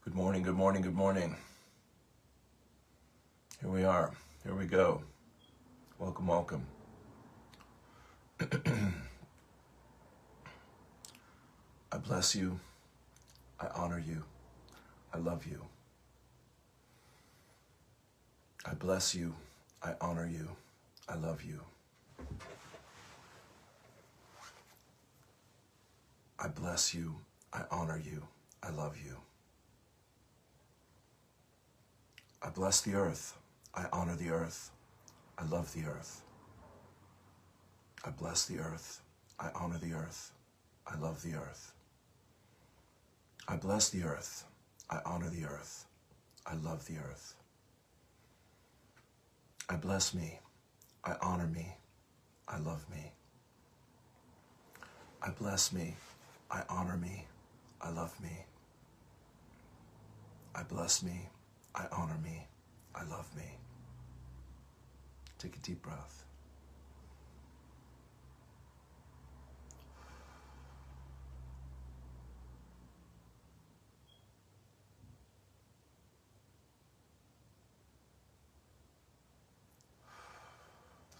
Good morning, good morning, good morning. Here we are. Here we go. Welcome, welcome. I bless you. I honor you. I love you. I bless you. I honor you. I love you. I bless you. I honor you. I love you. I bless the earth. I honor the earth. I love the earth. I bless the earth. I honor the earth. I love the earth. I bless the earth. I honor the earth. I love the earth. I bless me. I honor me. I love me. I bless me. I honor me. I love me. I bless me. I honor me. I love me. Take a deep breath.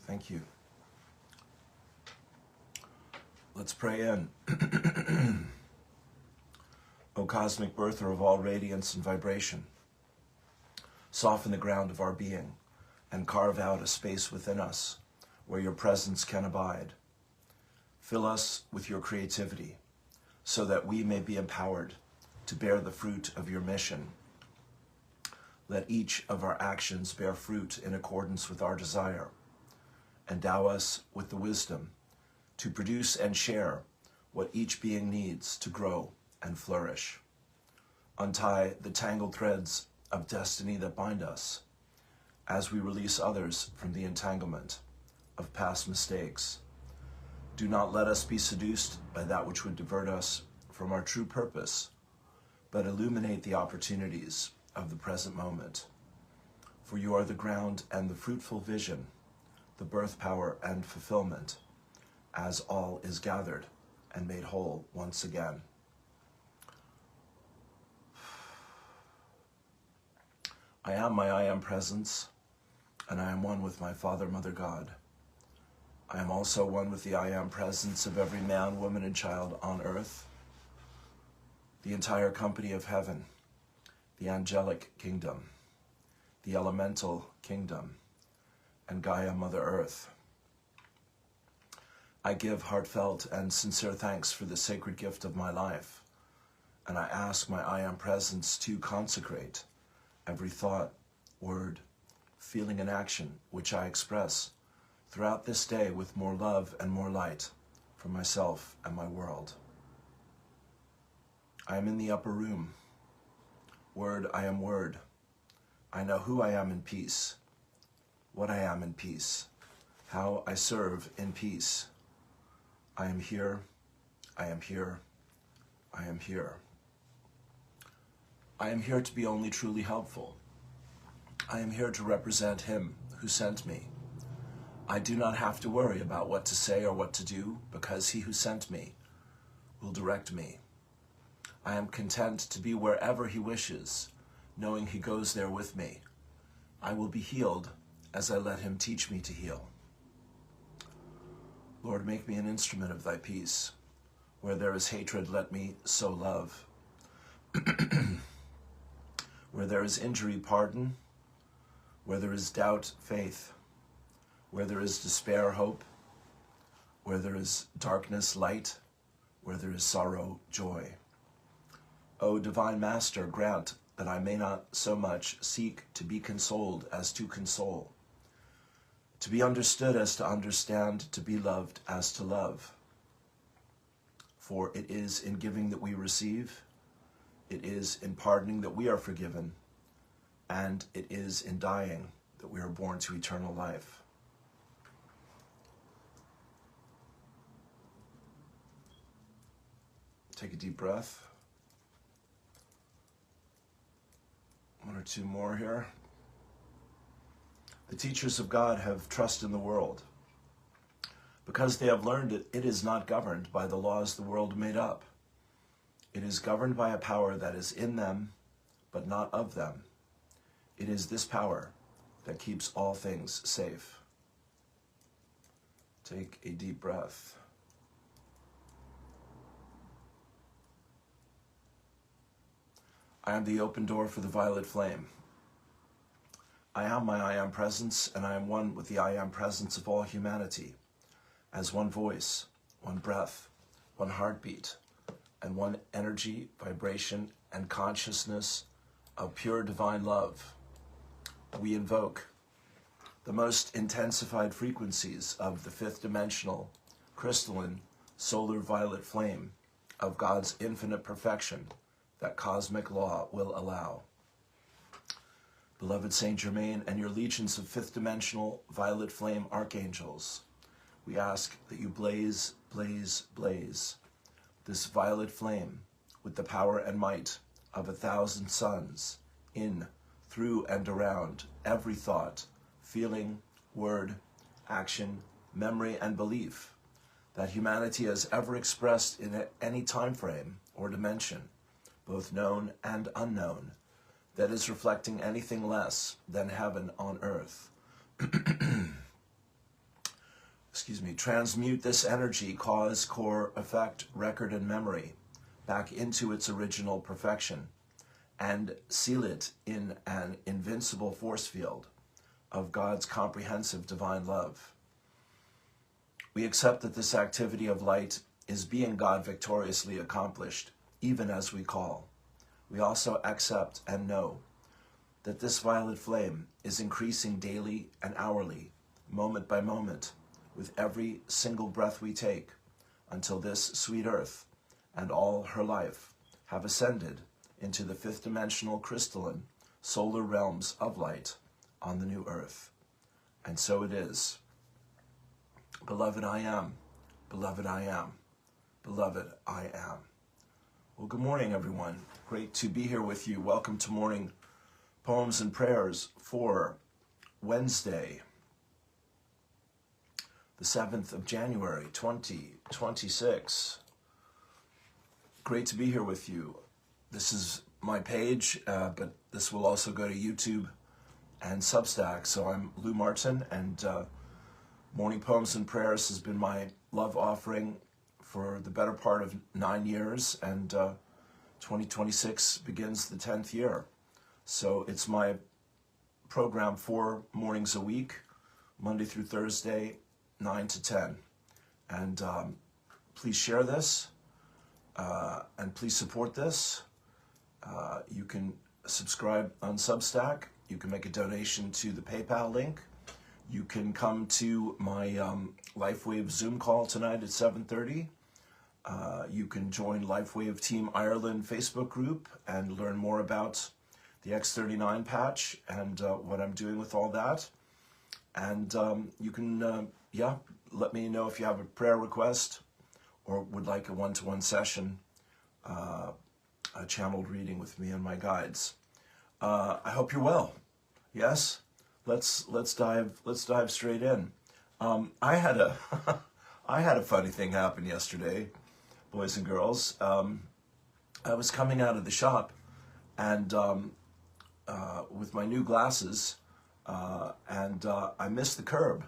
Thank you. Let's pray in. O cosmic birther of all radiance and vibration, soften the ground of our being and carve out a space within us where your presence can abide. Fill us with your creativity so that we may be empowered to bear the fruit of your mission. Let each of our actions bear fruit in accordance with our desire. Endow us with the wisdom to produce and share what each being needs to grow and flourish. Untie the tangled threads of destiny that bind us as we release others from the entanglement of past mistakes. Do not let us be seduced by that which would divert us from our true purpose, but illuminate the opportunities of the present moment. For you are the ground and the fruitful vision, the birth power and fulfillment, as all is gathered and made whole once again. I am my I am presence, and I am one with my Father, Mother, God. I am also one with the I am presence of every man, woman, and child on earth, the entire company of heaven, the angelic kingdom, the elemental kingdom, and Gaia, Mother Earth. I give heartfelt and sincere thanks for the sacred gift of my life, and I ask my I am presence to consecrate every thought, word, feeling, and action which I express throughout this day with more love and more light for myself and my world. I am in the upper room. Word, I am word. I know who I am in peace, what I am in peace, how I serve in peace. I am here, I am here, I am here. I am here to be only truly helpful. I am here to represent him who sent me. I do not have to worry about what to say or what to do because he who sent me will direct me. I am content to be wherever he wishes, knowing he goes there with me. I will be healed as I let him teach me to heal. Lord, make me an instrument of thy peace. Where there is hatred, let me sow love. Where there is injury, pardon. Where there is doubt, faith. Where there is despair, hope. Where there is darkness, light. Where there is sorrow, joy. O divine Master, grant that I may not so much seek to be consoled as to console, to be understood as to understand, to be loved as to love. For it is in giving that we receive, it is in pardoning that we are forgiven, and it is in dying that we are born to eternal life. Take a deep breath. One or two more here. The teachers of God have trust in the world because they have learned it is not governed by the laws the world made up. It is governed by a power that is in them, but not of them. It is this power that keeps all things safe. Take a deep breath. I am the open door for the violet flame. I am my I am presence, and I am one with the I am presence of all humanity, as one voice, one breath, one heartbeat, and one energy, vibration, and consciousness of pure divine love. We invoke the most intensified frequencies of the fifth dimensional, crystalline, solar violet flame of God's infinite perfection that cosmic law will allow. Beloved Saint Germain and your legions of fifth dimensional violet flame archangels, we ask that you blaze, blaze, blaze this violet flame with the power and might of 1,000 suns in, through, and around every thought, feeling, word, action, memory, and belief that humanity has ever expressed in any time frame or dimension, both known and unknown, that is reflecting anything less than heaven on earth. Excuse me. Transmute this energy, cause, core, effect, record, and memory back into its original perfection, and seal it in an invincible force field of God's comprehensive divine love. We accept that this activity of light is being God victoriously accomplished, even as we call. We also accept and know that this violet flame is increasing daily and hourly, moment by moment, with every single breath we take, until this sweet earth and all her life have ascended into the fifth dimensional crystalline solar realms of light on the new earth. And so it is. Beloved, I am. Beloved, I am. Beloved, I am. Well, good morning, everyone. Great to be here with you. Welcome to Morning Poems and Prayers for Wednesday, the 7th of January, 2026. Great to be here with you. This is my page, but this will also go to YouTube and Substack. So I'm Lou Martin, and Morning Poems and Prayers has been my love offering for the better part of 9 years, and 2026 begins the 10th year. So it's my program 4 mornings a week, Monday through Thursday, 9 to 10. And please share this, and please support this. You can subscribe on Substack. You can make a donation to the PayPal link. You can come to my LifeWave Zoom call tonight at 7:30. You can join LifeWave Team Ireland Facebook group and learn more about the X39 patch and what I'm doing with all that. And you can, let me know if you have a prayer request or would like a one-to-one session, a channeled reading with me and my guides. I hope you're well. Yes, let's dive straight in. I had a I had a funny thing happen yesterday, boys and girls. I was coming out of the shop, and with my new glasses, and I missed the curb.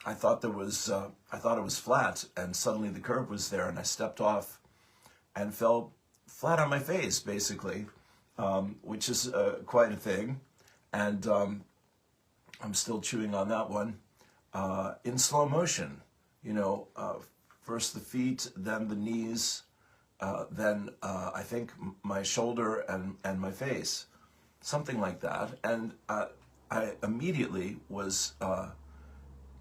I thought it was flat, and suddenly the curb was there, and I stepped off and fell flat on my face, basically, which is quite a thing. And I'm still chewing on that one. In slow motion, first the feet, then the knees, then I think my shoulder and my face, something like that. And I immediately was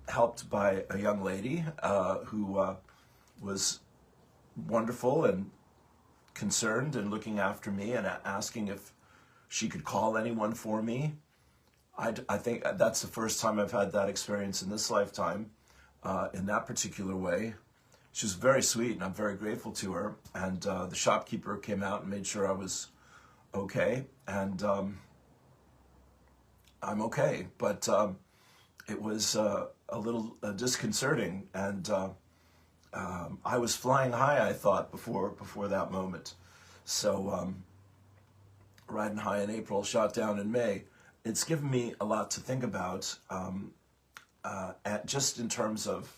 helped by a young lady who was wonderful and concerned and looking after me and asking if she could call anyone for me. I think that's the first time I've had that experience in this lifetime, in that particular way. She was very sweet, and I'm very grateful to her. And the shopkeeper came out and made sure I was okay, and I'm okay. But it was a little disconcerting, and I was flying high, I thought, before that moment. So riding high in April, shot down in May. It's given me a lot to think about, just in terms of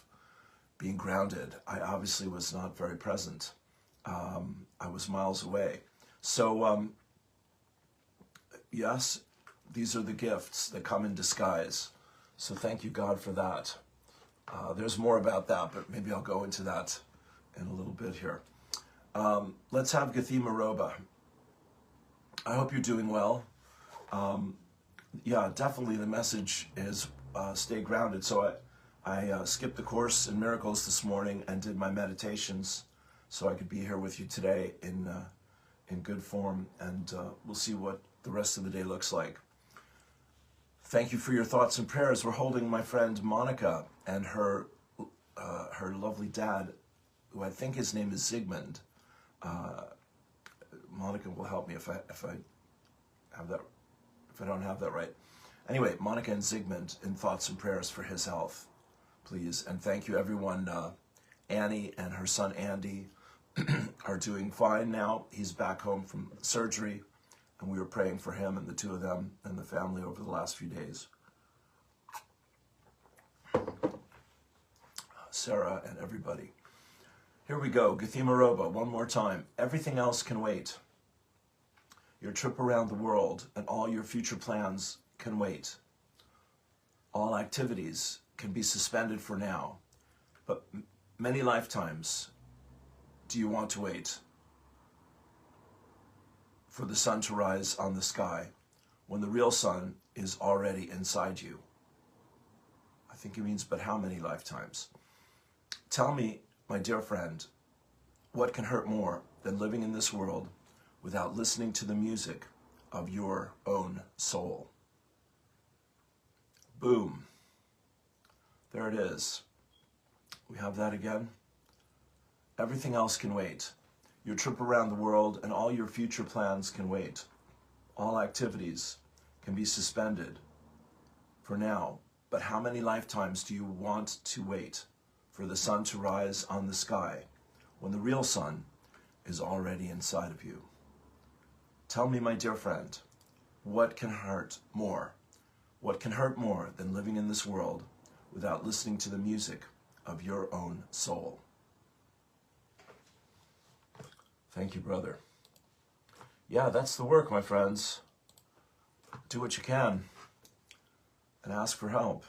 being grounded. I obviously was not very present. I was miles away. So, yes, these are the gifts that come in disguise. So thank you, God, for that. There's more about that, but maybe I'll go into that in a little bit here. Let's have Guthema Roba. I hope you're doing well. Yeah, definitely the message is stay grounded. So I skipped the course in miracles this morning and did my meditations so I could be here with you today in good form, and we'll see what the rest of the day looks like. Thank you for your thoughts and prayers. We're holding my friend Monica and her lovely dad, who I think his name is Zygmunt. Monica will help me if I have that, if I don't have that right. Anyway, Monica and Zygmunt in thoughts and prayers for his health, please. And thank you, everyone. Annie and her son Andy are doing fine now. He's back home from surgery, and we were praying for him and the two of them and the family over the last few days. Sarah and everybody. Here we go. Guthema Roba, one more time. Everything else can wait. Your trip around the world and all your future plans can wait. All activities can be suspended for now, but many lifetimes do you want to wait for the sun to rise on the sky when the real sun is already inside you? I think it means, but how many lifetimes? Tell me, my dear friend, what can hurt more than living in this world without listening to the music of your own soul? Boom. There it is. We have that again. Everything else can wait. Your trip around the world and all your future plans can wait. All activities can be suspended for now, but how many lifetimes do you want to wait for the sun to rise on the sky when the real sun is already inside of you? Tell me, my dear friend, what can hurt more? What can hurt more than living in this world without listening to the music of your own soul? Thank you, brother. Yeah, that's the work, my friends. Do what you can and ask for help.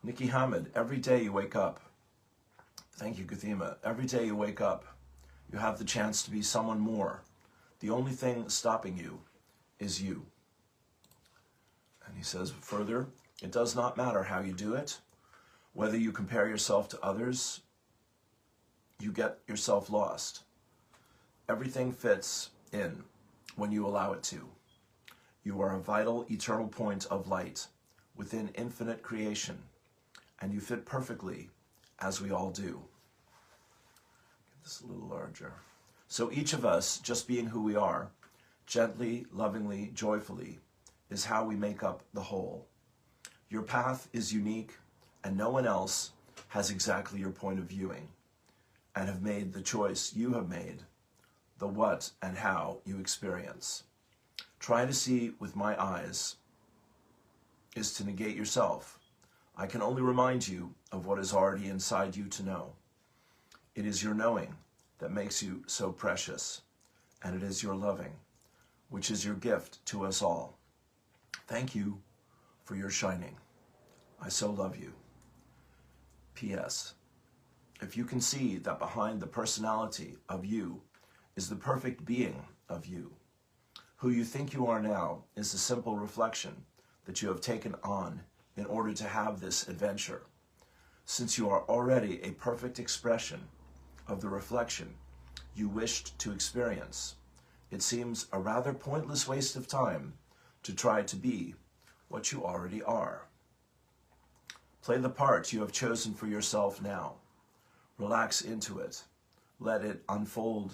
Nikki Hamid, every day you wake up. Thank you, Guthema. Every day you wake up, you have the chance to be someone more. The only thing stopping you is you. And he says further, it does not matter how you do it, whether you compare yourself to others, you get yourself lost. Everything fits in when you allow it to. You are a vital, eternal point of light within infinite creation, and you fit perfectly, as we all do. Get this a little larger. So each of us, just being who we are, gently, lovingly, joyfully, is how we make up the whole. Your path is unique, and no one else has exactly your point of viewing, and have made the choice you have made, the what and how you experience. Try to see with my eyes is to negate yourself. I can only remind you of what is already inside you to know. It is your knowing that makes you so precious, and it is your loving, which is your gift to us all. Thank you for your shining. I so love you. P.S. If you can see that behind the personality of you is the perfect being of you, who you think you are now is a simple reflection that you have taken on in order to have this adventure. Since you are already a perfect expression of the reflection you wished to experience, it seems a rather pointless waste of time to try to be what you already are. Play the part you have chosen for yourself now. Relax into it. Let it unfold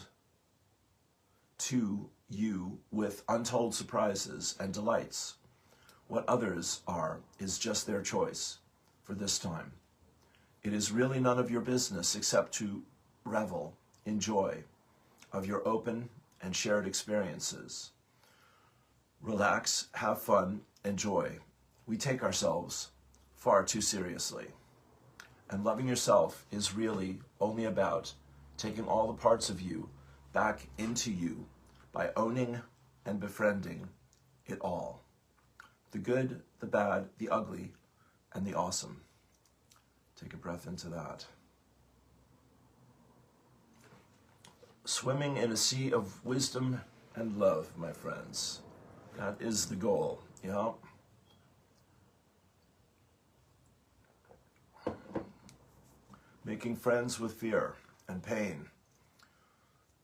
to you with untold surprises and delights. What others are is just their choice for this time. It is really none of your business except to revel in joy of your open and shared experiences. Relax, have fun, enjoy. We take ourselves far too seriously. And loving yourself is really only about taking all the parts of you back into you by owning and befriending it all. The good, the bad, the ugly, and the awesome. Take a breath into that. Swimming in a sea of wisdom and love, my friends. That is the goal, yeah. Making friends with fear and pain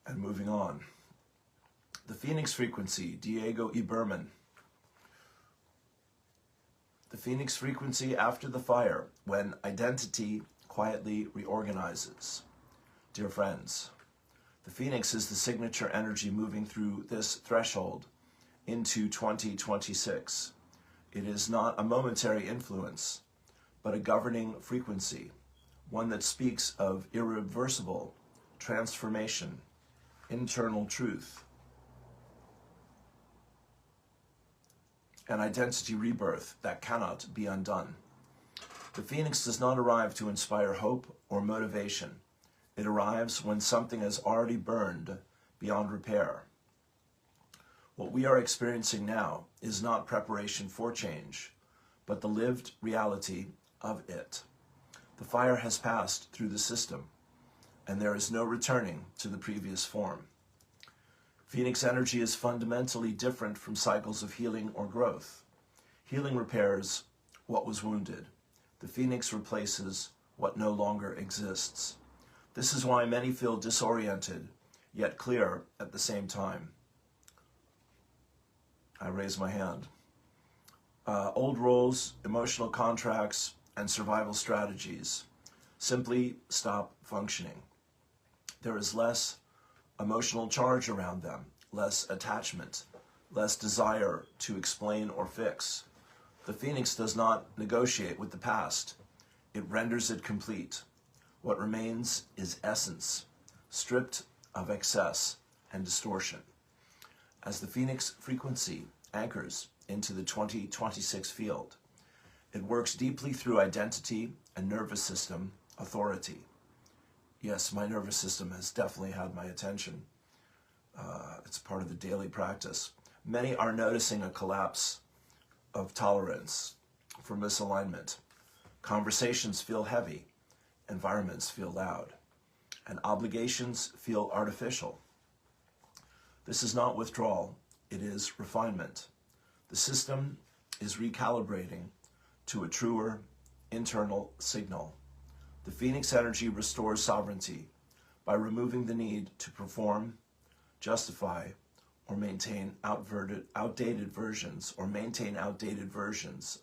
and moving on. The Phoenix frequency, Diego E. Berman. The Phoenix frequency after the fire, when identity quietly reorganizes. Dear friends, the Phoenix is the signature energy moving through this threshold into 2026. It is not a momentary influence, but a governing frequency, one that speaks of irreversible transformation, internal truth, and identity rebirth that cannot be undone. The Phoenix does not arrive to inspire hope or motivation. It arrives when something has already burned beyond repair. What we are experiencing now is not preparation for change, but the lived reality of it. The fire has passed through the system, and there is no returning to the previous form. Phoenix energy is fundamentally different from cycles of healing or growth. Healing repairs what was wounded. The Phoenix replaces what no longer exists. This is why many feel disoriented, yet clear at the same time. I raise my hand. Old roles, emotional contracts, and survival strategies simply stop functioning. There is less emotional charge around them, less attachment, less desire to explain or fix. The Phoenix does not negotiate with the past. It renders it complete. What remains is essence, stripped of excess and distortion. As the Phoenix frequency anchors into the 2026 field, it works deeply through identity and nervous system authority. Yes, my nervous system has definitely had my attention. It's part of the daily practice. Many are noticing a collapse of tolerance for misalignment. Conversations feel heavy, environments feel loud, and obligations feel artificial. This is not withdrawal, it is refinement. The system is recalibrating to a truer internal signal. The Phoenix energy restores sovereignty by removing the need to perform, justify, or maintain outdated versions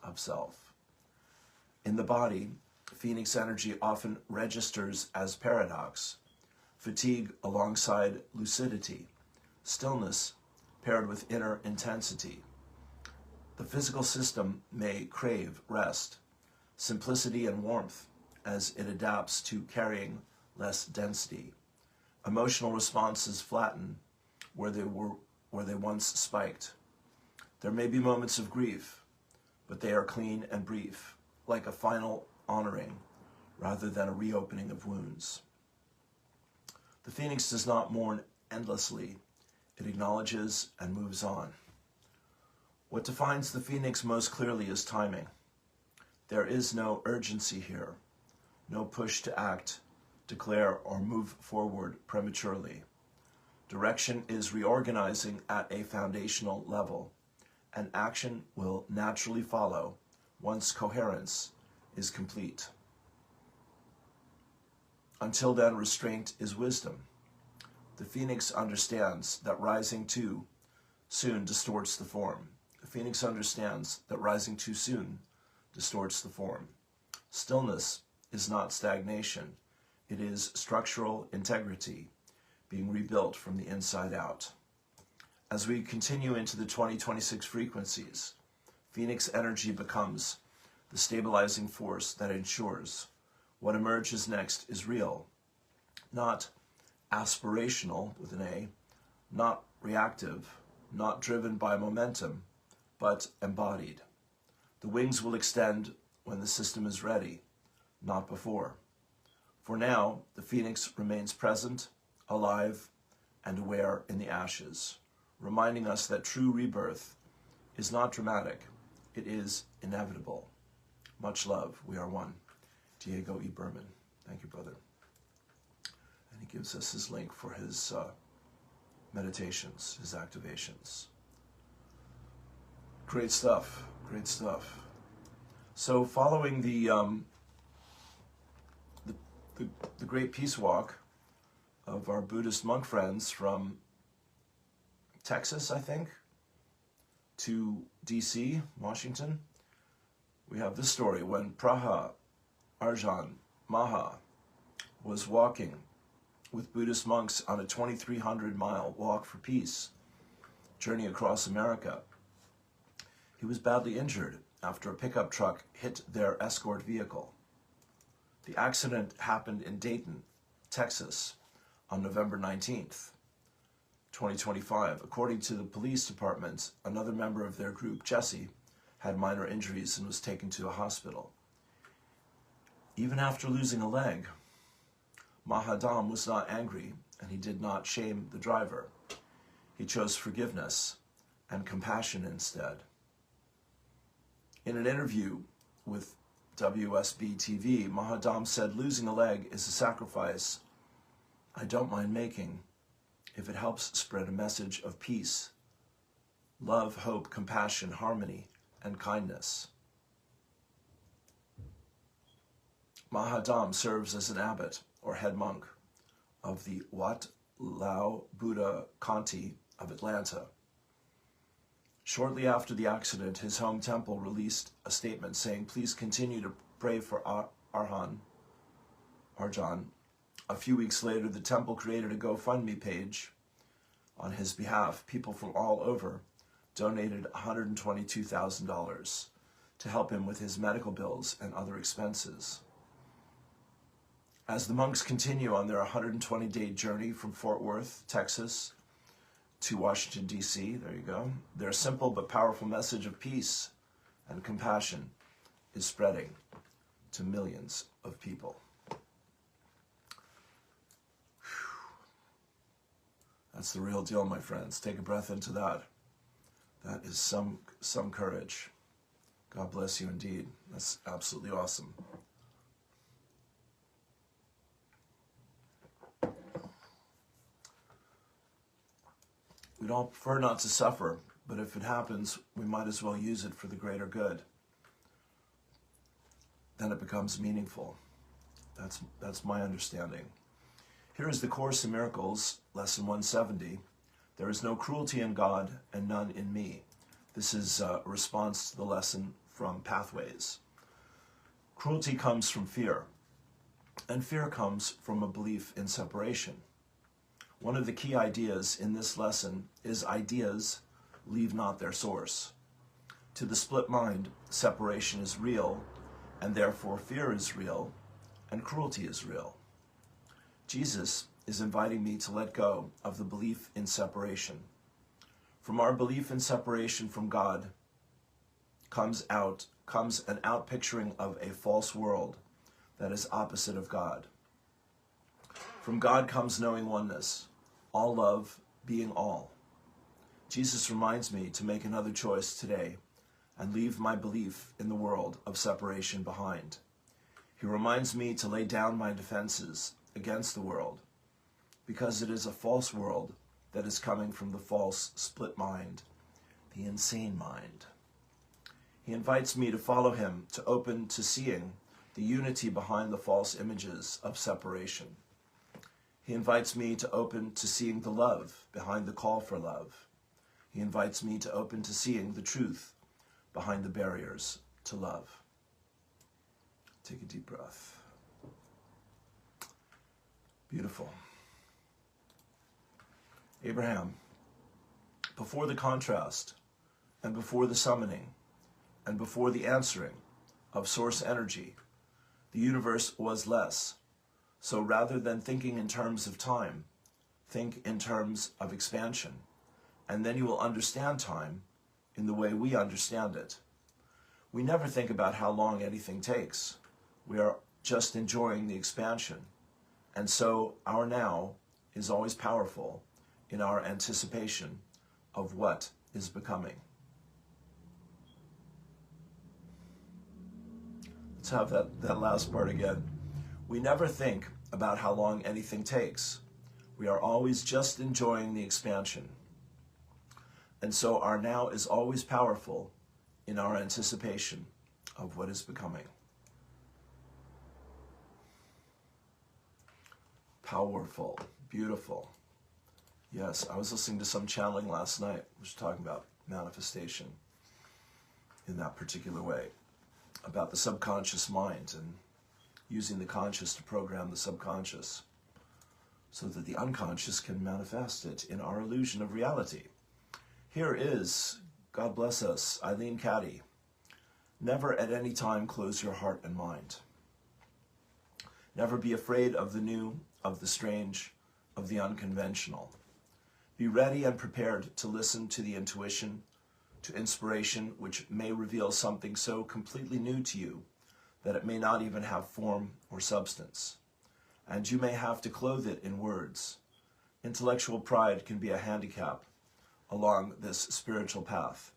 of self. In the body, Phoenix energy often registers as paradox, fatigue alongside lucidity, stillness paired with inner intensity. The physical system may crave rest, simplicity, and warmth as it adapts to carrying less density. Emotional responses flatten where they once spiked. There may be moments of grief, but they are clean and brief, like a final honoring rather than a reopening of wounds. The Phoenix does not mourn endlessly. It acknowledges and moves on. What defines the Phoenix most clearly is timing. There is no urgency here, no push to act, declare, or move forward prematurely. Direction is reorganizing at a foundational level, and action will naturally follow once coherence is complete. Until then, restraint is wisdom. The Phoenix understands that rising too soon distorts the form. The Phoenix understands that rising too soon distorts the form. Stillness is not stagnation. It is structural integrity being rebuilt from the inside out. As we continue into the 2026 frequencies, Phoenix energy becomes the stabilizing force that ensures what emerges next is real, not aspirational with an A, not reactive, not driven by momentum, but embodied. The wings will extend when the system is ready, not before. For now, the phoenix remains present, alive, and aware in the ashes, reminding us that true rebirth is not dramatic, it is inevitable. Much love, we are one. Diego E. Berman. Thank you, brother. And he gives us his link for his meditations, his activations. Great stuff, great stuff. So following the Great Peace Walk of our Buddhist monk friends from Texas, I think, to DC, Washington, we have this story. When Praha Arjan Maha was walking with Buddhist monks on a 2,300-mile walk for peace, journey across America, he was badly injured after a pickup truck hit their escort vehicle. The accident happened in Dayton, Texas, on November 19th, 2025. According to the police department, another member of their group, Jesse, had minor injuries and was taken to a hospital. Even after losing a leg, Mahadam was not angry, and he did not shame the driver. He chose forgiveness and compassion instead. In an interview with WSB TV, Mahadam said, "Losing a leg is a sacrifice I don't mind making if it helps spread a message of peace, love, hope, compassion, harmony, and kindness." Mahadam serves as an abbot or head monk of the Wat Lao Buddha Kanti of Atlanta. Shortly after the accident, his home temple released a statement saying, "Please continue to pray for Arjan." A few weeks later, the temple created a GoFundMe page on his behalf. People from all over donated $122,000 to help him with his medical bills and other expenses. As the monks continue on their 120-day journey from Fort Worth, Texas, to Washington, D.C., there you go, their simple but powerful message of peace and compassion is spreading to millions of people. That's the real deal, my friends. Take a breath into that. That is some courage. God bless you indeed. That's absolutely awesome. We'd all prefer not to suffer, but if it happens, we might as well use it for the greater good. Then it becomes meaningful. That's my understanding. Here is the Course in Miracles, Lesson 170. There is no cruelty in God and none in me. This is a response to the lesson from Pathways. Cruelty comes from fear, and fear comes from a belief in separation. One of the key ideas in this lesson is ideas leave not their source. To the split mind, separation is real, and therefore fear is real, and cruelty is real. Jesus is inviting me to let go of the belief in separation. From our belief in separation from God comes an outpicturing of a false world that is opposite of God. From God comes knowing oneness, all love being all. Jesus reminds me to make another choice today and leave my belief in the world of separation behind. He reminds me to lay down my defenses against the world, because it is a false world that is coming from the false split mind, the insane mind. He invites me to follow him, to open to seeing the unity behind the false images of separation. He invites me to open to seeing the love behind the call for love. He invites me to open to seeing the truth behind the barriers to love. Take a deep breath. Beautiful. Abraham, before the contrast, and before the summoning, and before the answering of source energy, the universe was less. So rather than thinking in terms of time, think in terms of expansion, and then you will understand time in the way we understand it. We never think about how long anything takes. We are just enjoying the expansion. And so our now is always powerful in our anticipation of what is becoming. Let's have that last part again. We never think about how long anything takes. We are always just enjoying the expansion. And so our now is always powerful in our anticipation of what is becoming. Powerful, beautiful. Yes, I was listening to some channeling last night, which was talking about manifestation in that particular way, about the subconscious mind and using the conscious to program the subconscious so that the unconscious can manifest it in our illusion of reality. Here is, God bless us, Eileen Caddy. Never at any time close your heart and mind. Never be afraid of the new, of the strange, of the unconventional. Be ready and prepared to listen to the intuition, to inspiration, which may reveal something so completely new to you that it may not even have form or substance. And you may have to clothe it in words. Intellectual pride can be a handicap along this spiritual path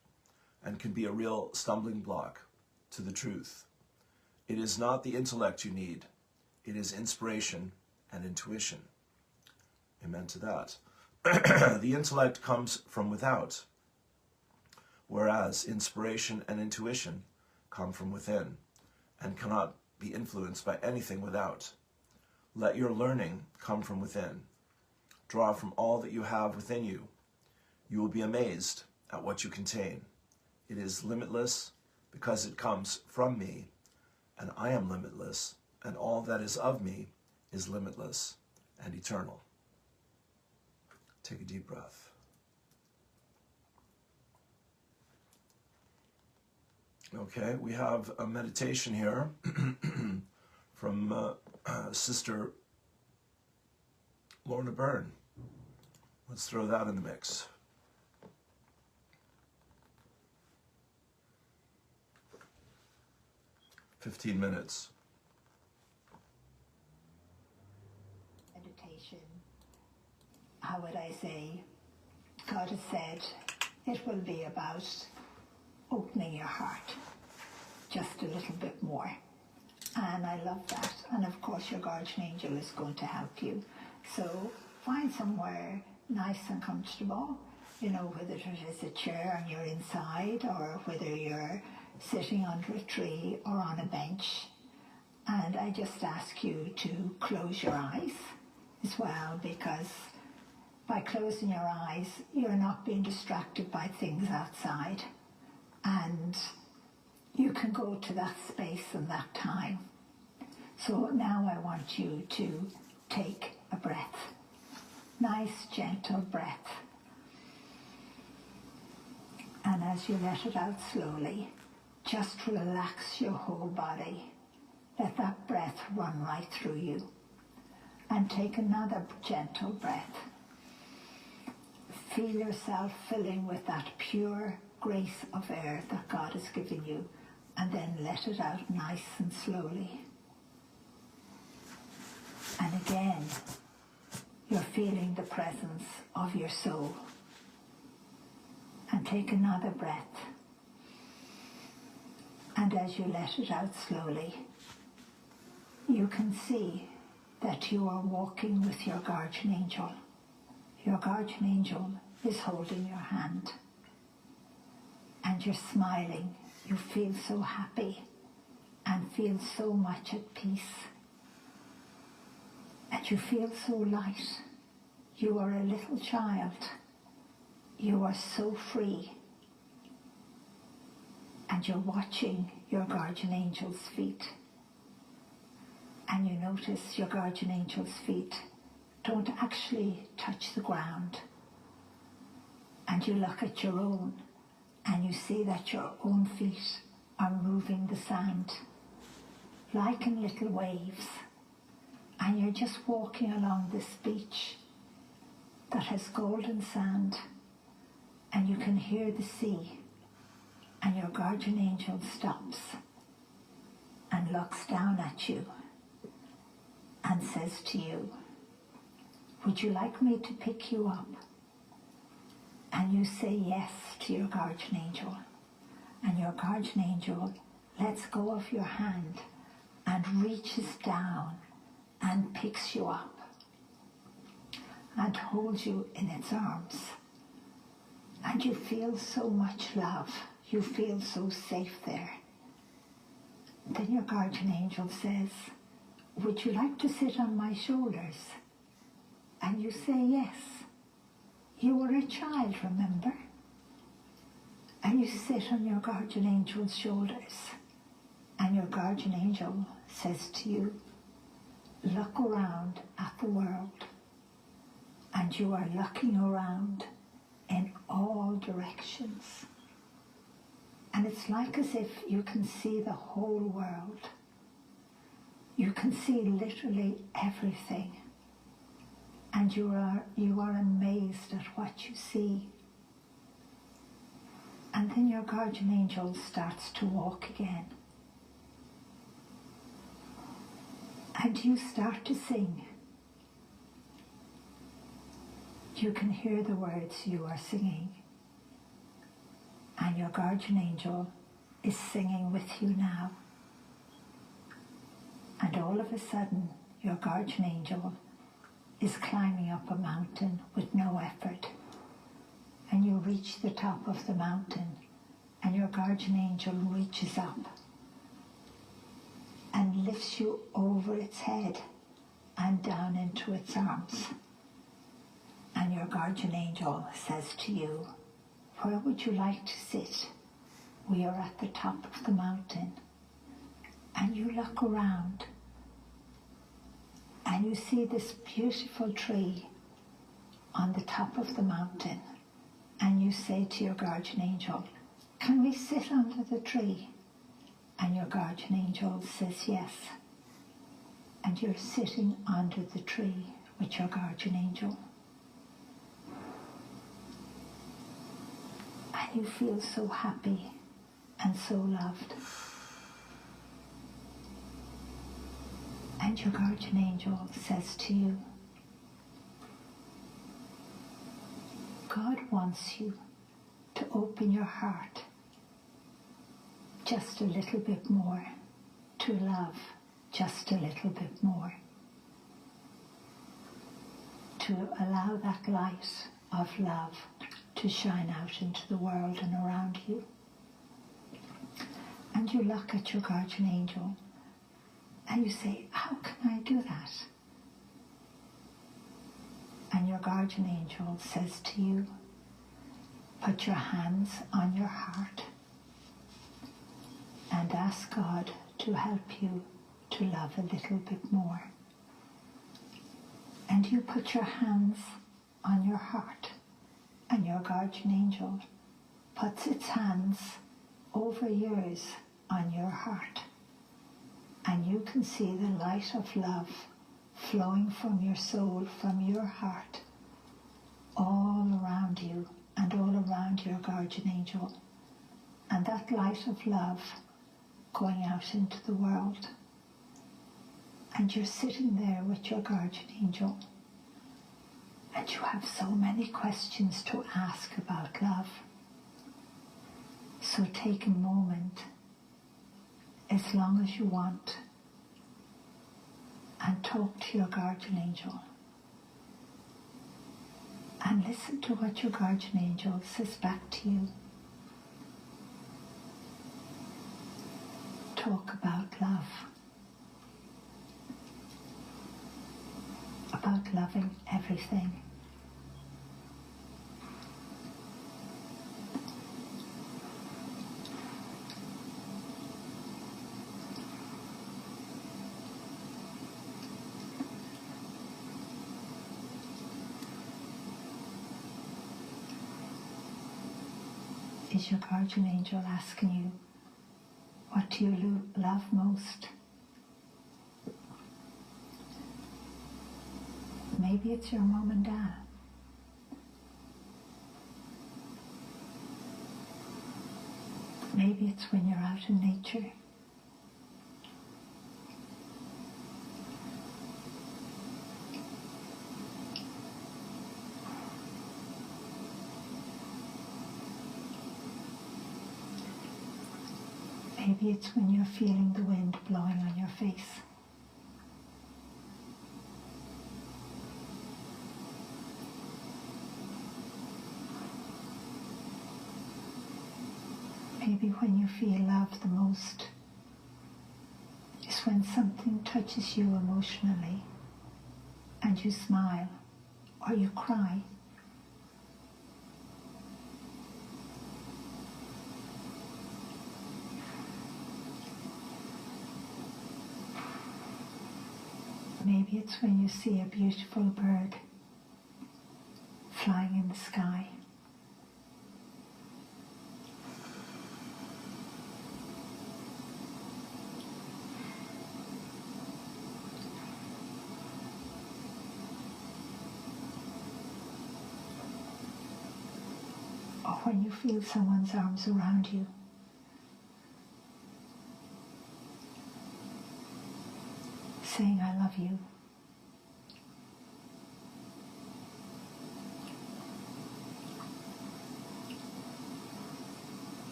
and can be a real stumbling block to the truth. It is not the intellect you need. It is inspiration and intuition. Amen to that. The intellect comes from without, whereas inspiration and intuition come from within and cannot be influenced by anything without. Let your learning come from within. Draw from all that you have within you. You will be amazed at what you contain. It is limitless because it comes from me, and I am limitless, and all that is of me is limitless and eternal. Take a deep breath. Okay, we have a meditation here from Sister Lorna Byrne. Let's throw that in the mix. "15 minutes. Meditation. How would I say? God has said it will be about opening your heart just a little bit more. And I love that. And of course your guardian angel is going to help you. So find somewhere nice and comfortable, you know, whether it is a chair and you're inside or whether you're sitting under a tree or on a bench. And I just ask you to close your eyes as well, because by closing your eyes, you're not being distracted by things outside. And you can go to that space and that time. So now I want you to take a breath. Nice, gentle breath. And as you let it out slowly, just relax your whole body. Let that breath run right through you. And take another gentle breath. Feel yourself filling with that pure grace of air that God has given you, and then let it out nice and slowly. And again, you're feeling the presence of your soul. And take another breath. And as you let it out slowly, you can see that you are walking with your guardian angel. Your guardian angel is holding your hand. And you're smiling. You feel so happy and feel so much at peace. And you feel so light. You are a little child. You are so free. And you're watching your guardian angel's feet. And you notice your guardian angel's feet don't actually touch the ground. And you look at your own, and you see that your own feet are moving the sand, like in little waves. And you're just walking along this beach that has golden sand, and you can hear the sea, and your guardian angel stops and looks down at you and says to you, would you like me to pick you up? And you say yes to your guardian angel, and your guardian angel lets go of your hand and reaches down and picks you up and holds you in its arms. And you feel so much love. You feel so safe there. Then your guardian angel says, would you like to sit on my shoulders? And you say yes. You were a child, remember? And you sit on your guardian angel's shoulders. And your guardian angel says to you, look around at the world. And you are looking around in all directions. And it's like as if you can see the whole world. You can see literally everything. And you are amazed at what you see. And then your guardian angel starts to walk again. And you start to sing. You can hear the words you are singing. And your guardian angel is singing with you now. And all of a sudden, your guardian angel is climbing up a mountain with no effort. And you reach the top of the mountain, and your guardian angel reaches up and lifts you over its head and down into its arms. And your guardian angel says to you, where would you like to sit? We are at the top of the mountain. And you look around and you see this beautiful tree on the top of the mountain. And you say to your guardian angel, can we sit under the tree? And your guardian angel says yes. And you're sitting under the tree with your guardian angel. And you feel so happy and so loved. And your guardian angel says to you, God wants you to open your heart just a little bit more, to love just a little bit more, to allow that light of love to shine out into the world and around you. And you look at your guardian angel and you say, how can I do that? And your guardian angel says to you, put your hands on your heart and ask God to help you to love a little bit more. And you put your hands on your heart, and your guardian angel puts its hands over yours on your heart. And you can see the light of love flowing from your soul, from your heart, all around you and all around your guardian angel. And that light of love going out into the world. And you're sitting there with your guardian angel. And you have so many questions to ask about love. So take a moment, as long as you want, and talk to your guardian angel. And listen to what your guardian angel says back to you. Talk about love. About loving everything. Is your guardian angel asking you, what do you love most? Maybe it's your mom and dad. Maybe it's when you're out in nature. Maybe it's when you're feeling the wind blowing on your face. Maybe when you feel love the most is when something touches you emotionally and you smile or you cry. Maybe it's when you see a beautiful bird flying in the sky. Or when you feel someone's arms around you. Saying, I love you.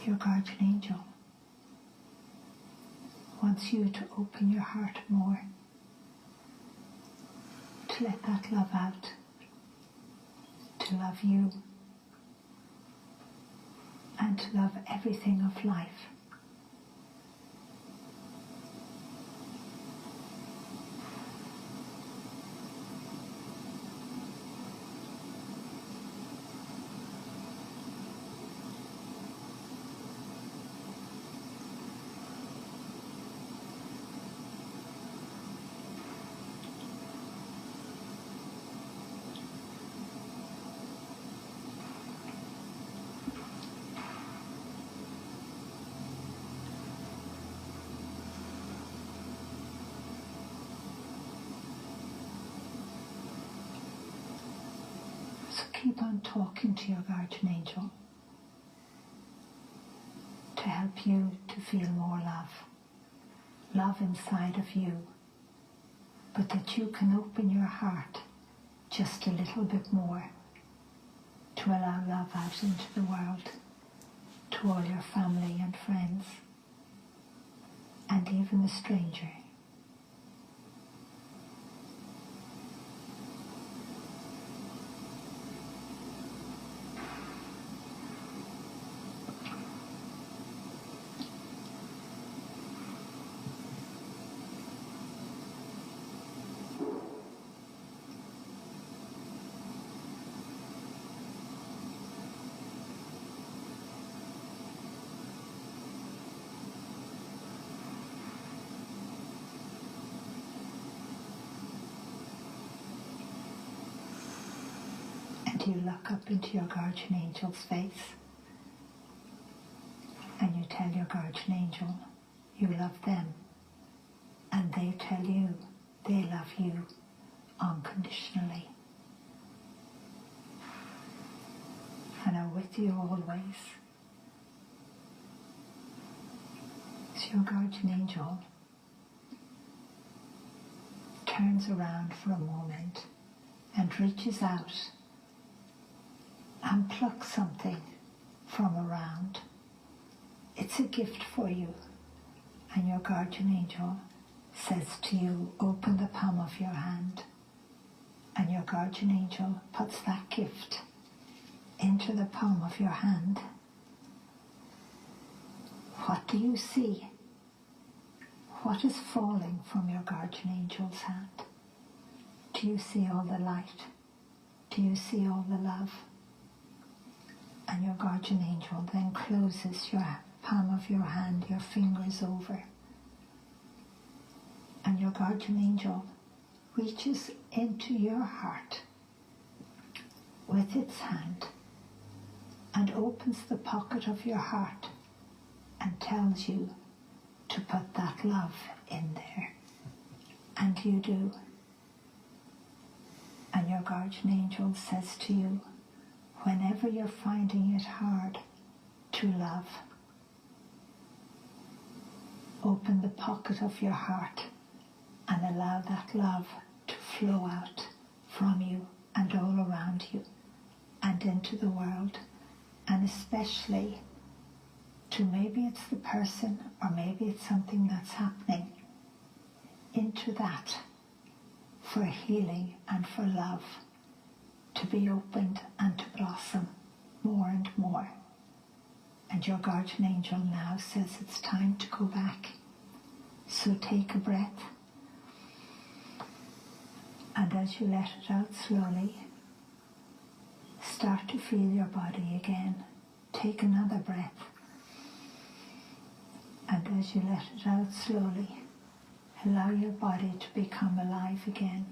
Your guardian angel wants you to open your heart more, to let that love out, to love you, and to love everything of life. So keep on talking to your guardian angel to help you to feel more love inside of you, but that you can open your heart just a little bit more to allow love out into the world, to all your family and friends, and even a stranger. You look up into your guardian angel's face and you tell your guardian angel you love them, and they tell you they love you unconditionally and are with you always. So your guardian angel turns around for a moment and reaches out and pluck something from around. It's a gift for you, and your guardian angel says to you, open the palm of your hand, and your guardian angel puts that gift into the palm of your hand. What do you see? What is falling from your guardian angel's hand? Do you see all the light? Do you see all the love? And your guardian angel then closes your palm of your hand, your fingers over. And your guardian angel reaches into your heart with its hand and opens the pocket of your heart and tells you to put that love in there. And you do. And your guardian angel says to you, whenever you're finding it hard to love, open the pocket of your heart and allow that love to flow out from you and all around you and into the world, and especially to maybe it's the person or maybe it's something that's happening, into that for healing and for love to be opened and to blossom more and more. And your guardian angel now says it's time to go back. So take a breath, and as you let it out slowly, start to feel your body again. Take another breath, and as you let it out slowly, allow your body to become alive again.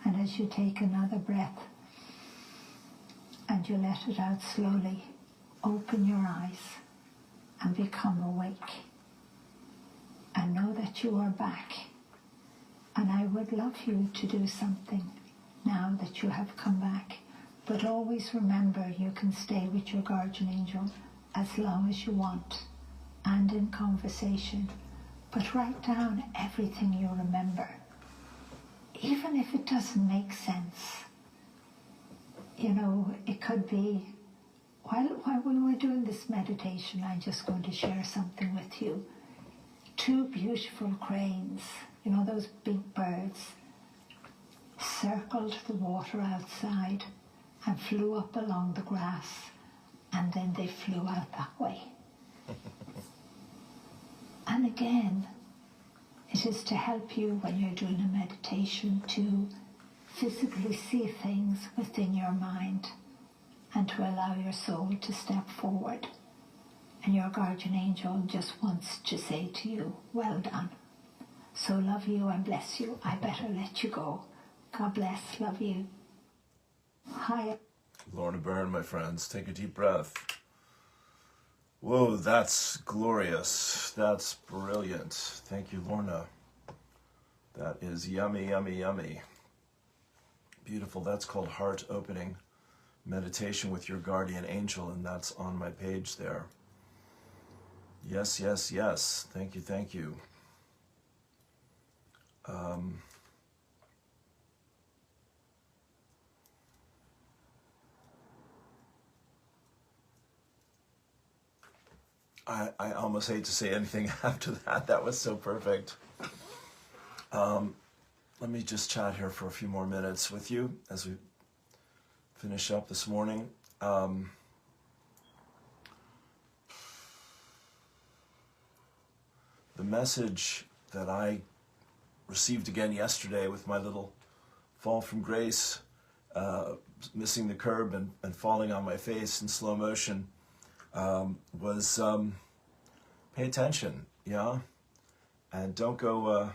And as you take another breath and you let it out slowly, open your eyes and become awake. And know that you are back. And I would love you to do something now that you have come back. But always remember, you can stay with your guardian angel as long as you want and in conversation. But write down everything you remember, even if it doesn't make sense. You know, it could be, while we were doing this meditation, I'm just going to share something with you. 2 beautiful cranes, you know, those big birds, circled the water outside and flew up along the grass, and then they flew out that way. And again, it is to help you when you're doing a meditation to physically see things within your mind and to allow your soul to step forward. And your guardian angel just wants to say to you, well done. So love you and bless you. I better let you go. God bless. Love you. Hi. Lorna Byrne, my friends, take a deep breath. Whoa, that's glorious. That's brilliant. Thank you, Lorna. That is yummy, yummy, yummy. Beautiful. That's called Heart Opening Meditation with Your Guardian Angel, and that's on my page there. Yes, yes, yes. Thank you, thank you. I almost hate to say anything after that. That was so perfect. Let me just chat here for a few more minutes with you as we finish up this morning. The message that I received again yesterday with my little fall from grace, missing the curb and falling on my face in slow motion, was pay attention, yeah, and don't go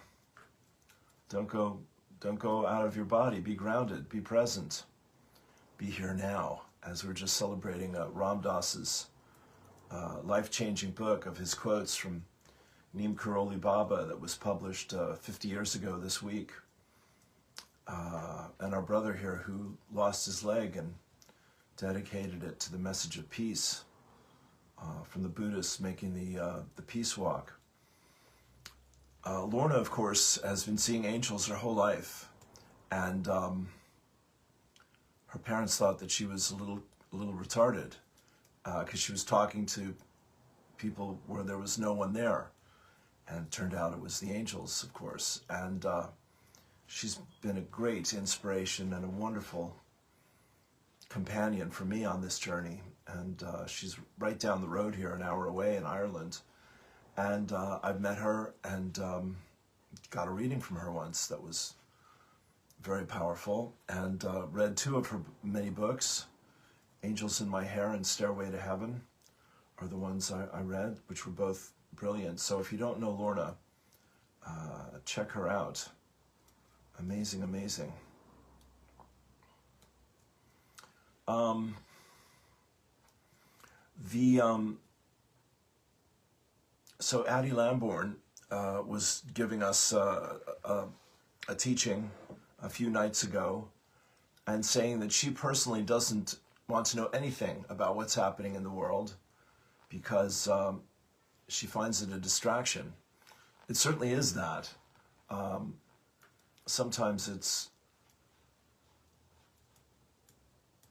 out of your body. Be grounded, be present, be here now. As we're just celebrating Ram Dass's life-changing book of his quotes from Neem Karoli Baba that was published 50 years ago this week, and our brother here who lost his leg and dedicated it to the message of peace. From the Buddhists making the peace walk. Lorna, of course, has been seeing angels her whole life, and her parents thought that she was a little retarded because she was talking to people where there was no one there, and it turned out it was the angels, of course. And she's been a great inspiration and a wonderful companion for me on this journey. And she's right down the road here, an hour away in Ireland. And I've met her and got a reading from her once that was very powerful, and read 2 of her many books. Angels in My Hair and Stairway to Heaven are the ones I read, which were both brilliant. So if you don't know Lorna, check her out. Amazing, amazing. So Addie Lambourne was giving us a teaching a few nights ago and saying that she personally doesn't want to know anything about what's happening in the world because she finds it a distraction. It certainly is that. Sometimes it's,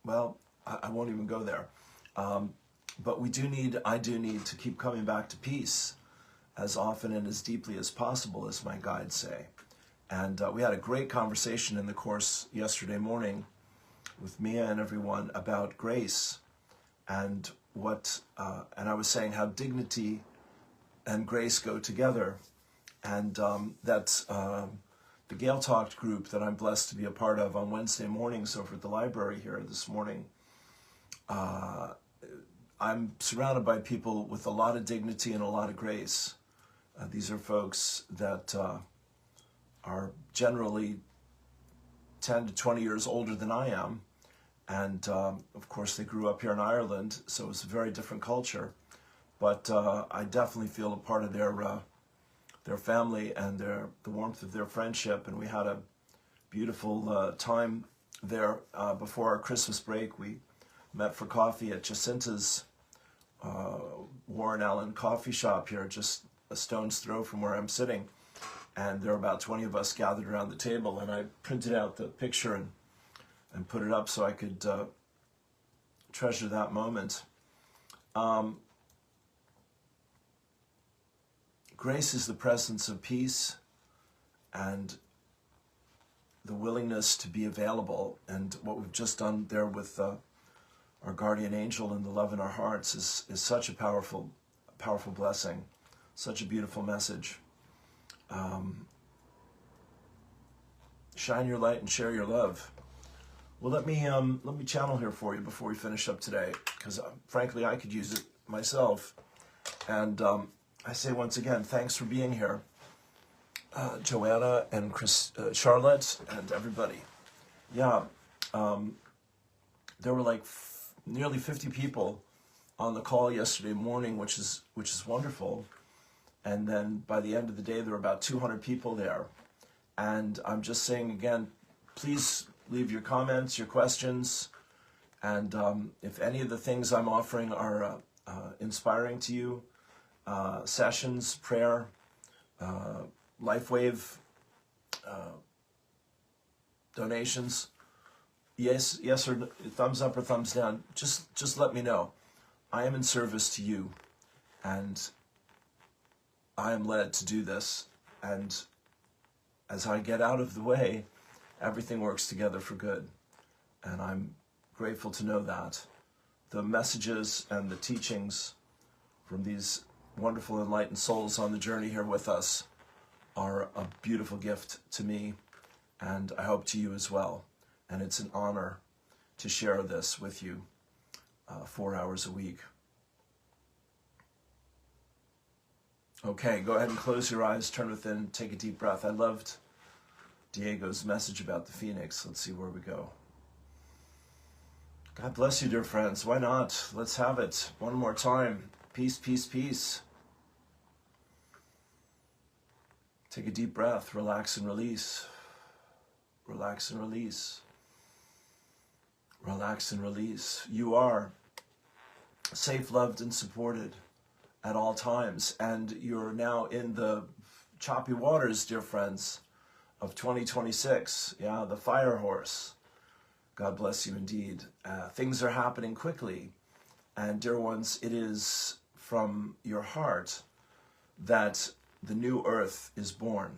well, I won't even go there. But I do need to keep coming back to peace as often and as deeply as possible, as my guides say. And we had a great conversation in the course yesterday morning with Mia and everyone about grace and and I was saying how dignity and grace go together. And that's the Gail Talked group that I'm blessed to be a part of on Wednesday mornings over at the library here this morning. I'm surrounded by people with a lot of dignity and a lot of grace. These are folks that are generally 10 to 20 years older than I am. And of course, they grew up here in Ireland, so it's a very different culture. But I definitely feel a part of their family and the warmth of their friendship. And we had a beautiful time there before our Christmas break. We met for coffee at Jacinta's Warren Allen coffee shop here, just a stone's throw from where I'm sitting. And there were about 20 of us gathered around the table, and I printed out the picture and put it up so I could treasure that moment. Grace is the presence of peace and the willingness to be available. And what we've just done there with our guardian angel and the love in our hearts is such a powerful blessing, such a beautiful message. Shine your light and share your love. Well, let me channel here for you before we finish up today, because frankly, I could use it myself. And I say once again, thanks for being here, Joanna and Charlotte and everybody. Yeah, there were like nearly 50 people on the call yesterday morning, which is wonderful. And then by the end of the day, there were about 200 people there. And I'm just saying again, please leave your comments, your questions, and if any of the things I'm offering are inspiring to you, sessions, prayer, LifeWave, donations, yes or no, thumbs up or thumbs down, just let me know. I am in service to you, and I am led to do this, and as I get out of the way, everything works together for good. And I'm grateful to know that. The messages and the teachings from these wonderful enlightened souls on the journey here with us are a beautiful gift to me, and I hope to you as well. And it's an honor to share this with you 4 hours a week. Okay, go ahead and close your eyes, turn within, take a deep breath. I loved Diego's message about the phoenix. Let's see where we go. God bless you, dear friends. Why not? Let's have it one more time. Peace, peace, peace. Take a deep breath, relax and release. Relax and release. Relax and release. You are safe, loved, and supported at all times. And you're now in the choppy waters, dear friends, of 2026. Yeah, the fire horse. God bless you indeed. Things are happening quickly. And dear ones, it is from your heart that the new earth is born.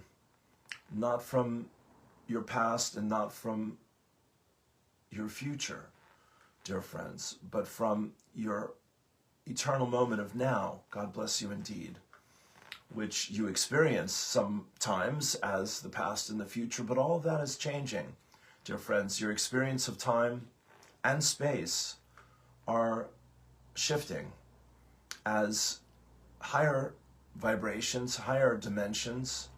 Not from your past and not from your future, dear friends, but from your eternal moment of now. God bless you indeed, which you experience sometimes as the past and the future, but all of that is changing, dear friends. Your experience of time and space are shifting as higher vibrations, higher dimensions,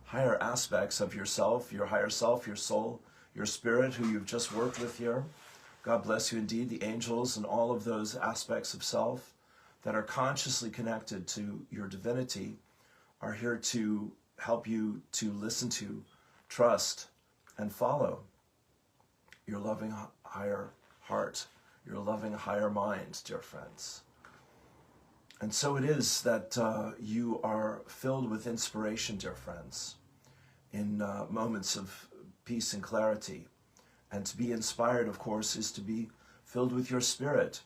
higher aspects of yourself, your higher self, your soul, your spirit, who you've just worked with here. God bless you indeed, the angels and all of those aspects of self that are consciously connected to your divinity are here to help you to listen to, trust, and follow your loving higher heart, your loving higher mind, dear friends. And so it is that you are filled with inspiration, dear friends, in moments of peace and clarity. And to be inspired, of course, is to be filled with your spirit,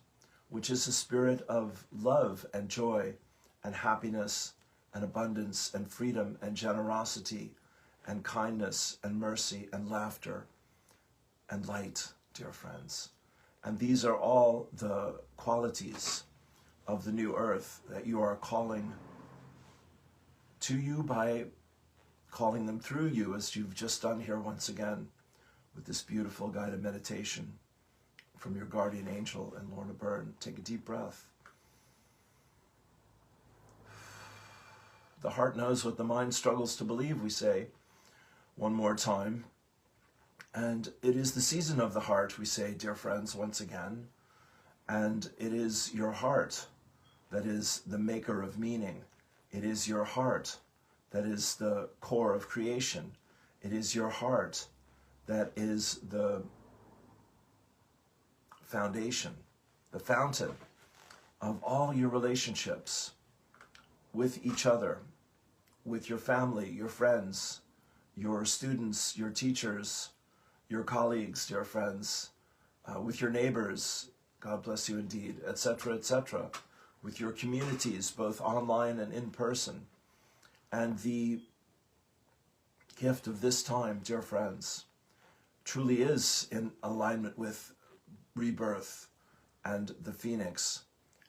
which is a spirit of love and joy and happiness and abundance and freedom and generosity and kindness and mercy and laughter and light, dear friends. And these are all the qualities of the new earth that you are calling to you by calling them through you, as you've just done here once again with this beautiful guided meditation from your guardian angel and Lorna Byrne. Take a deep breath. The heart knows what the mind struggles to believe, we say one more time. And it is the season of the heart, we say, dear friends, once again. And it is your heart that is the maker of meaning. It is your heart that is the core of creation. It is your heart that is the foundation, the fountain of all your relationships with each other, with your family, your friends, your students, your teachers, your colleagues, dear friends, with your neighbors, God bless you indeed, etc., etc., with your communities, both online and in person. And the gift of this time, dear friends, truly is in alignment with rebirth and the phoenix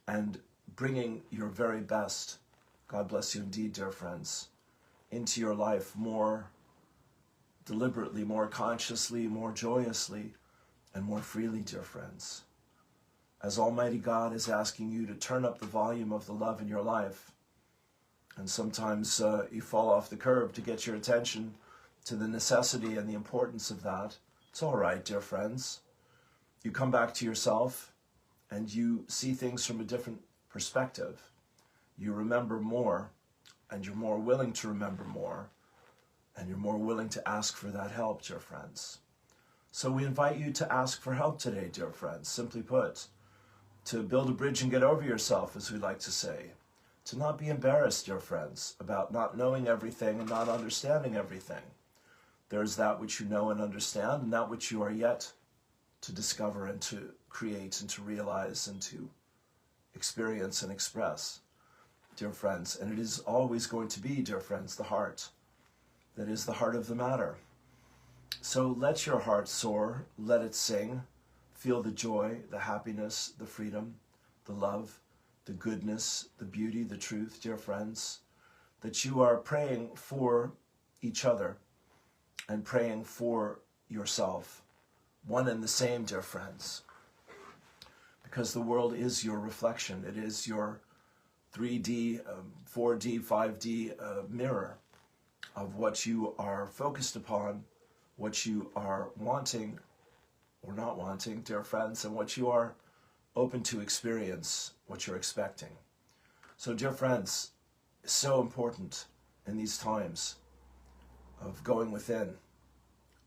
and bringing your very best, God bless you indeed, dear friends, into your life more deliberately, more consciously, more joyously, and more freely, dear friends. As Almighty God is asking you to turn up the volume of the love in your life, and sometimes you fall off the curb to get your attention to the necessity and the importance of that. It's all right, dear friends. You come back to yourself and you see things from a different perspective. You remember more, and you're more willing to remember more, and you're more willing to ask for that help, dear friends. So we invite you to ask for help today, dear friends, simply put, to build a bridge and get over yourself, as we like to say, to not be embarrassed, dear friends, about not knowing everything and not understanding everything. There's that which you know and understand, and that which you are yet to discover and to create and to realize and to experience and express, dear friends. And it is always going to be, dear friends, the heart that is the heart of the matter. So let your heart soar, let it sing, feel the joy, the happiness, the freedom, the love, the goodness, the beauty, the truth, dear friends, that you are praying for each other and praying for yourself, one and the same, dear friends, because the world is your reflection. It is your 3D, 4D, 5D mirror of what you are focused upon, what you are wanting or not wanting, dear friends, and what you are open to experience, what you're expecting. So, dear friends, it's so important in these times of going within,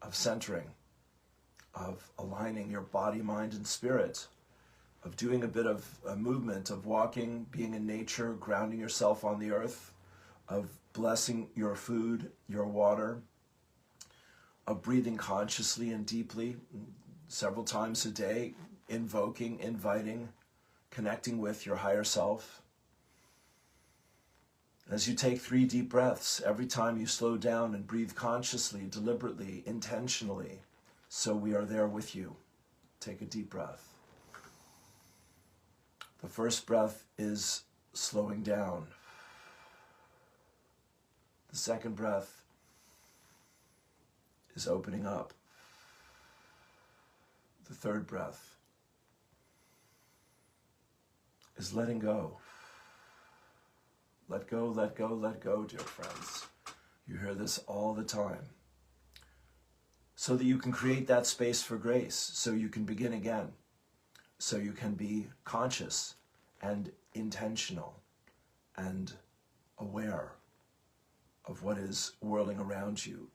of centering, of aligning your body, mind, and spirit, of doing a bit of a movement, of walking, being in nature, grounding yourself on the earth, of blessing your food, your water, of breathing consciously and deeply several times a day, invoking, inviting, connecting with your higher self. As you take 3 deep breaths, every time you slow down and breathe consciously, deliberately, intentionally, so we are there with you. Take a deep breath. The first breath is slowing down. The second breath is opening up. The third breath is letting go. Let go, let go, let go, dear friends. You hear this all the time. So that you can create that space for grace, so you can begin again, so you can be conscious and intentional and aware of what is whirling around you,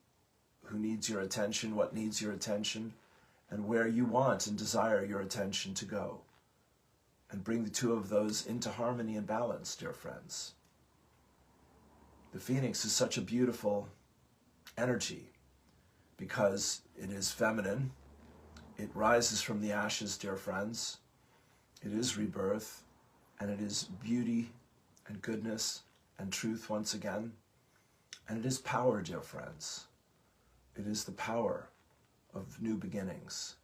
who needs your attention, what needs your attention, and where you want and desire your attention to go. And bring the two of those into harmony and balance, dear friends. The phoenix is such a beautiful energy because it is feminine. It rises from the ashes, dear friends. It is rebirth, and it is beauty and goodness and truth once again. And it is power, dear friends. It is the power of new beginnings.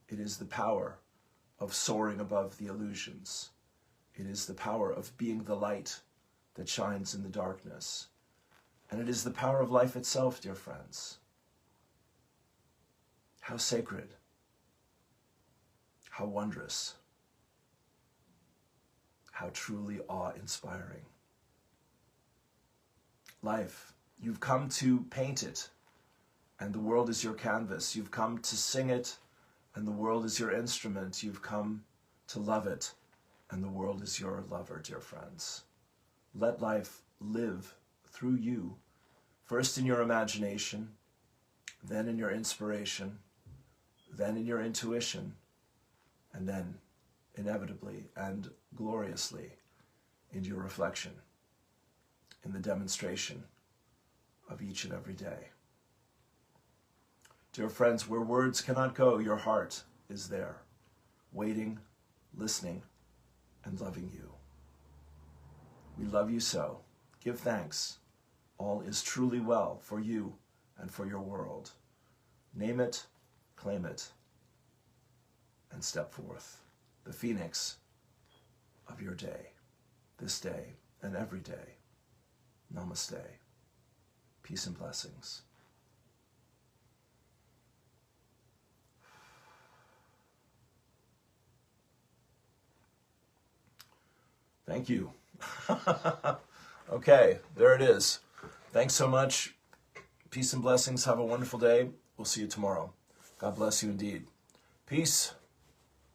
It is the power of soaring above the illusions. It is the power of being the light that shines in the darkness. And it is the power of life itself, dear friends. How sacred, how wondrous, how truly awe-inspiring. Life, you've come to paint it, and the world is your canvas. You've come to sing it, and the world is your instrument. You've come to love it, and the world is your lover, dear friends. Let life live through you, first in your imagination, then in your inspiration, then in your intuition, and then inevitably and gloriously in your reflection, in the demonstration of each and every day. Dear friends, where words cannot go, your heart is there, waiting, listening, and loving you. We love you so. Give thanks. All is truly well for you and for your world. Name it, claim it, and step forth. The phoenix of your day, this day and every day. Namaste. Peace and blessings. Thank you. Okay, there it is. Thanks so much. Peace and blessings. Have a wonderful day. We'll see you tomorrow. God bless you indeed. Peace.